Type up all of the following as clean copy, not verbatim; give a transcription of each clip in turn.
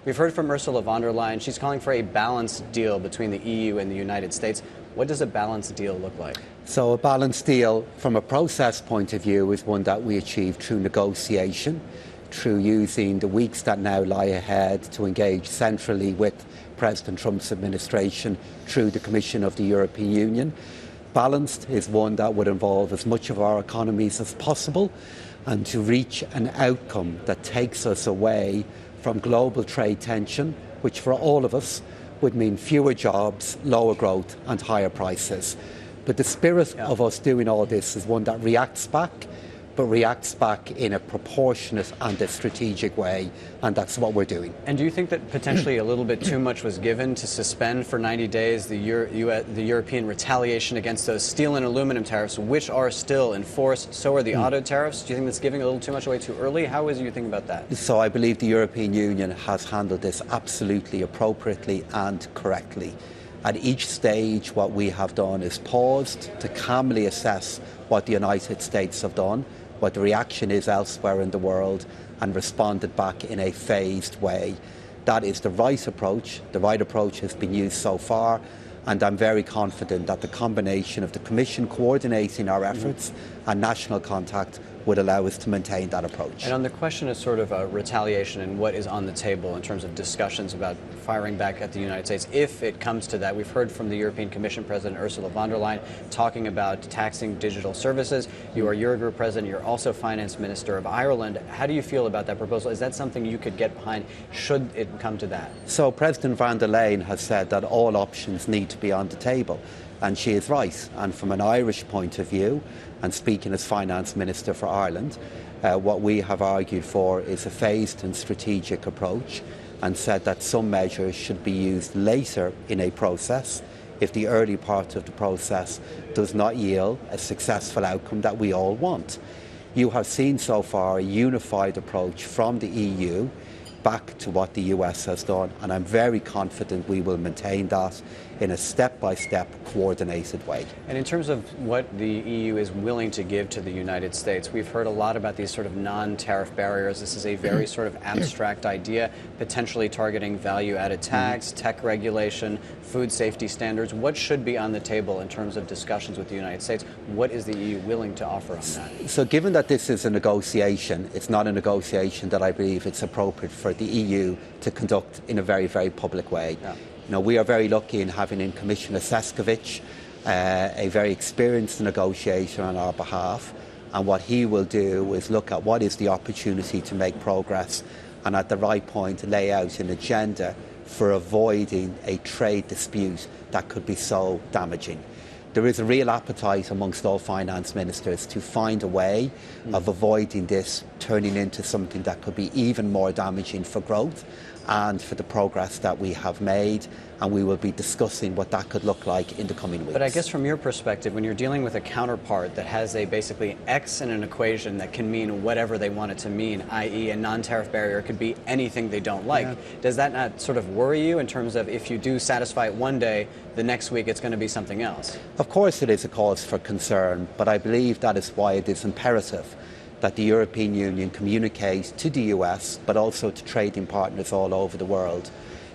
We've heard from Ursula von der Leyen. She's calling for a balanced deal between the EU and the United States. What does a balanced deal look like? So a balanced deal, from a process point of view, is one that we achieve through negotiation, through using the weeks that now lie ahead to engage centrally with President Trump's administration through the Commission of the European Union. Balanced is one that would involve as much of our economies as possible, and to reach an outcome that takes us away from global trade tension, which for all of us would mean fewer jobs, lower growth and higher prices. But the spirit of us doing all this is one that reacts back, but reacts back in a proportionate and a strategic way, and that's what we're doing. And do you think that potentially a little bit too much was given to suspend for 90 days the European retaliation against those steel and aluminum tariffs, which are still in force? So are the auto tariffs. Do you think that's giving a little too much away too early? How is you thinking about that? So I believe the European Union has handled this absolutely appropriately and correctly. At each stage, what we have done is paused to calmly assess what the United States have done, what the reaction is elsewhere in the world, and responded back in a phased way. That is the right approach. The right approach has been used so far, and I'm very confident that the combination of the Commission coordinating our efforts and national contact would allow us to maintain that approach. And on the question of sort of retaliation and what is on the table in terms of discussions about firing back at the United States, if it comes to that, we've heard from the European Commission President Ursula von der Leyen talking about taxing digital services. You are Eurogroup President. You're also Finance Minister of Ireland. How do you feel about that proposal? Is that something you could get behind should it come to that? So President von der Leyen has said that all options need to be on the table. And she is right. And from an Irish point of view, and speaking as Finance Minister for Ireland, what we have argued for is a phased and strategic approach, and said that some measures should be used later in a process if the early part of the process does not yield a successful outcome that we all want. You have seen so far a unified approach from the EU back to what the US has done, and I'm very confident we will maintain that in a step-by-step coordinated way. And in terms of what the EU is willing to give to the United States, we've heard a lot about these sort of non-tariff barriers. This is a very sort of abstract idea, potentially targeting value-added tax, tech regulation, food safety standards. What should be on the table in terms of discussions with the United States? What is the EU willing to offer on that? So given that this is a negotiation, it's not a negotiation that I believe it's appropriate for the EU to conduct in a very, very public way. Yeah. You know, we are very lucky in having in Commissioner Šefčovič, a very experienced negotiator on our behalf, and what he will do is look at what is the opportunity to make progress, and at the right point lay out an agenda for avoiding a trade dispute that could be so damaging. There is a real appetite amongst all finance ministers to find a way of avoiding this turning into something that could be even more damaging for growth and for the progress that we have made, and we will be discussing what that could look like in the coming weeks. But I guess from your perspective, when you're dealing with a counterpart that has a basically X in an equation that can mean whatever they want it to mean, i.e. a non-tariff barrier could be anything they don't like, does that not sort of worry you in terms of if you do satisfy it one day, the next week it's going to be something else? Of course it is a cause for concern, but I believe that is why it is imperative that the European Union communicates to the US, but also to trading partners all over the world,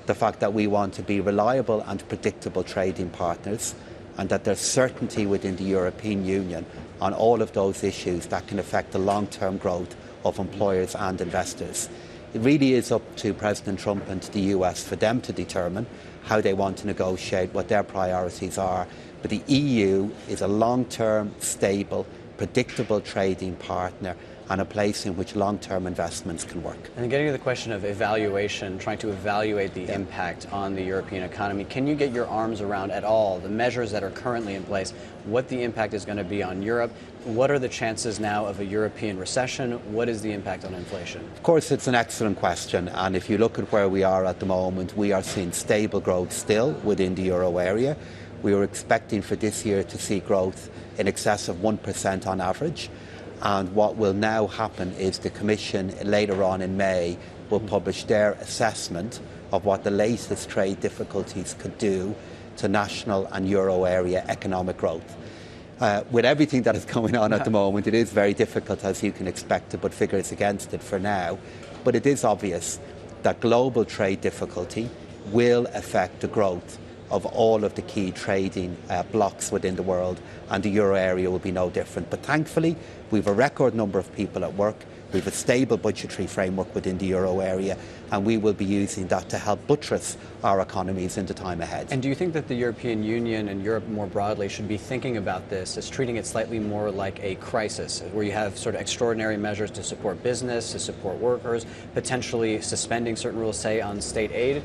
the fact that we want to be reliable and predictable trading partners, and that there's certainty within the European Union on all of those issues that can affect the long-term growth of employers and investors. It really is up to President Trump and to the US for them to determine how they want to negotiate, what their priorities are. But the EU is a long-term, stable, predictable trading partner and a place in which long-term investments can work. And getting to the question of evaluation, trying to evaluate the impact on the European economy, can you get your arms around at all the measures that are currently in place, what the impact is going to be on Europe? What are the chances now of a European recession? What is the impact on inflation? Of course, it's an excellent question, and if you look at where we are at the moment, we are seeing stable growth still within the euro area. We were expecting for this year to see growth in excess of 1% on average. And what will now happen is the Commission later on in May will publish their assessment of what the latest trade difficulties could do to national and euro area economic growth. With everything that is going on at the moment, it is very difficult, as you can expect, to put figures against it for now. But it is obvious that global trade difficulty will affect the growth of all of the key trading blocks within the world, and the euro area will be no different. But thankfully, we have a record number of people at work. We have a stable budgetary framework within the euro area, and we will be using that to help buttress our economies in the time ahead. And do you think that the European Union and Europe more broadly should be thinking about this as treating it slightly more like a crisis, where you have sort of extraordinary measures to support business, to support workers, potentially suspending certain rules, say, on state aid?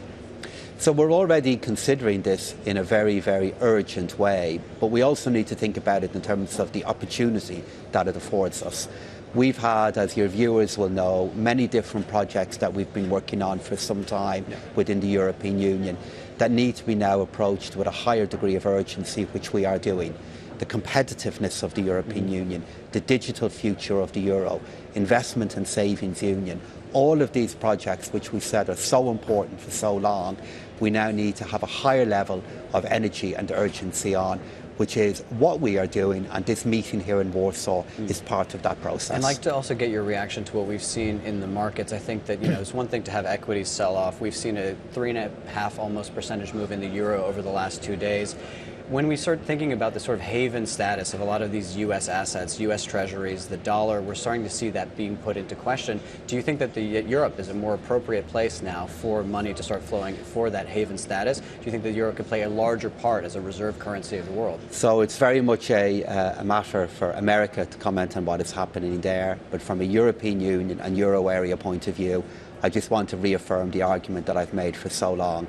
So we're already considering this in a very, very urgent way, but we also need to think about it in terms of the opportunity that it affords us. We've had, as your viewers will know, many different projects that we've been working on for some time within the European Union that need to be now approached with a higher degree of urgency, which we are doing. The competitiveness of the European Union, the digital future of the euro, investment and savings union, all of these projects which we said are so important for so long, we now need to have a higher level of energy and urgency on, which is what we are doing, and this meeting here in Warsaw is part of that process. I'd like to also get your reaction to what we've seen in the markets. I think that, it's one thing to have equities sell off. We've seen a 3.5% almost percentage move in the euro over the last 2 days. When we start thinking about the sort of haven status of a lot of these U.S. assets, U.S. treasuries, the dollar, we're starting to see that being put into question. Do you think that Europe is a more appropriate place now for money to start flowing for that haven status? Do you think that Europe could play a larger part as a reserve currency of the world? So it's very much a matter for America to comment on what is happening there. But from a European Union and euro area point of view, I just want to reaffirm the argument that I've made for so long.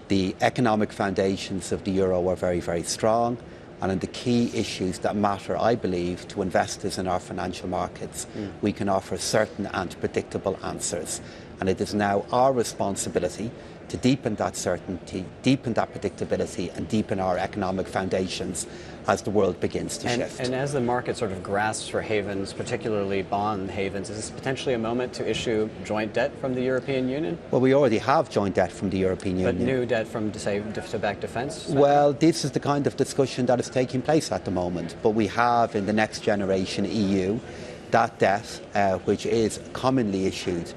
The economic foundations of the euro are very, very strong, and on the key issues that matter, I believe, to investors in our financial markets, we can offer certain and predictable answers. And it is now our responsibility to deepen that certainty, deepen that predictability, and deepen our economic foundations as the world begins to shift. And as the market sort of grasps for havens, particularly bond havens, is this potentially a moment to issue joint debt from the European Union? Well, we already have joint debt from the European Union. But new debt from, say, to back defence? Spending? Well, this is the kind of discussion that is taking place at the moment. But we have in the next generation EU that debt, which is commonly issued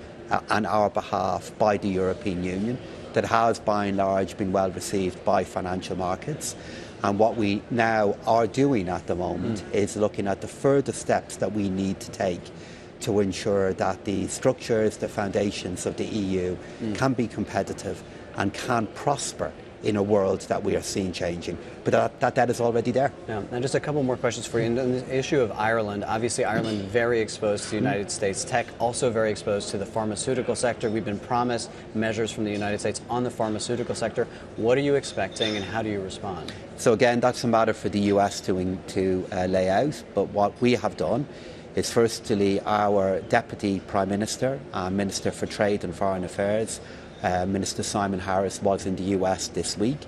on our behalf by the European Union, that has by and large been well received by financial markets. And what we now are doing at the moment is looking at the further steps that we need to take to ensure that the structures, the foundations of the EU can be competitive and can prosper in a world that we are seeing changing. But that is already there. Yeah. And just a couple more questions for you. And the issue of Ireland, obviously Ireland very exposed to the United States tech, also very exposed to the pharmaceutical sector. We've been promised measures from the United States on the pharmaceutical sector. What are you expecting and how do you respond? So again, that's a matter for the US to lay out. But what we have done is firstly our Deputy Prime Minister and Minister for Trade and Foreign Affairs, Minister Simon Harris, was in the US this week,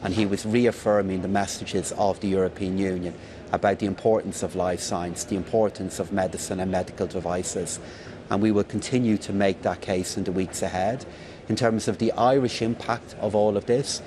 and he was reaffirming the messages of the European Union about the importance of life science, the importance of medicine and medical devices, and we will continue to make that case in the weeks ahead. In terms of the Irish impact of all of this,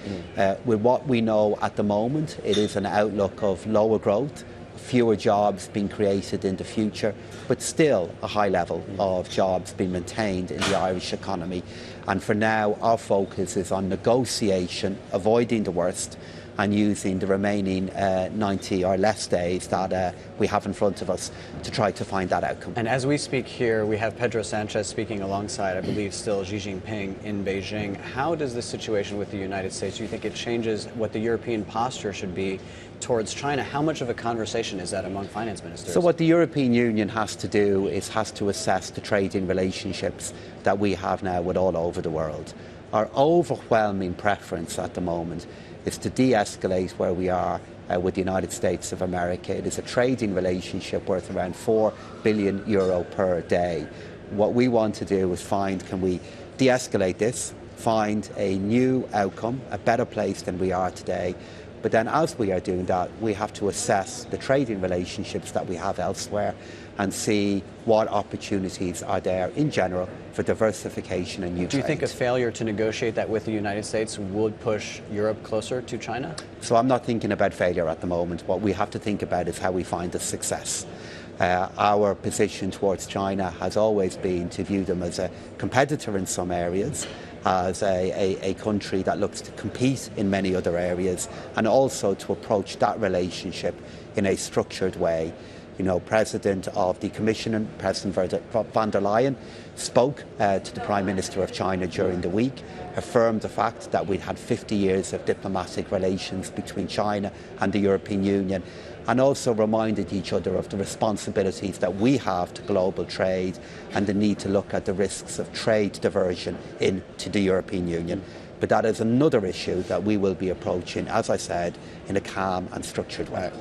with what we know at the moment, it is an outlook of lower growth, fewer jobs being created in the future, but still a high level of jobs being maintained in the Irish economy. And for now, our focus is on negotiation, avoiding the worst, and using the remaining 90 or less days that we have in front of us to try to find that outcome. And as we speak here, we have Pedro Sanchez speaking alongside, I believe, still Xi Jinping in Beijing. How does this situation with the United States, do you think it changes what the European posture should be towards China? How much of a conversation is that among finance ministers? So what the European Union has to do is has to assess the trading relationships that we have now with all over the world. Our overwhelming preference at the moment is to de-escalate where we are with the United States of America. It is a trading relationship worth around €4 billion per day. What we want to do is can we de-escalate this, find a new outcome, a better place than we are today. But then as we are doing that, we have to assess the trading relationships that we have elsewhere and see what opportunities are there in general for diversification and new trade. Do you think a failure to negotiate that with the United States would push Europe closer to China? So I'm not thinking about failure at the moment. What we have to think about is how we find a success. Our position towards China has always been to view them as a competitor in some areas, as a country that looks to compete in many other areas, and also to approach that relationship in a structured way. You know, President of the Commission, President von der Leyen, spoke to the Prime Minister of China during the week, affirmed the fact that we'd had 50 years of diplomatic relations between China and the European Union, and also reminded each other of the responsibilities that we have to global trade and the need to look at the risks of trade diversion into the European Union. But that is another issue that we will be approaching, as I said, in a calm and structured way.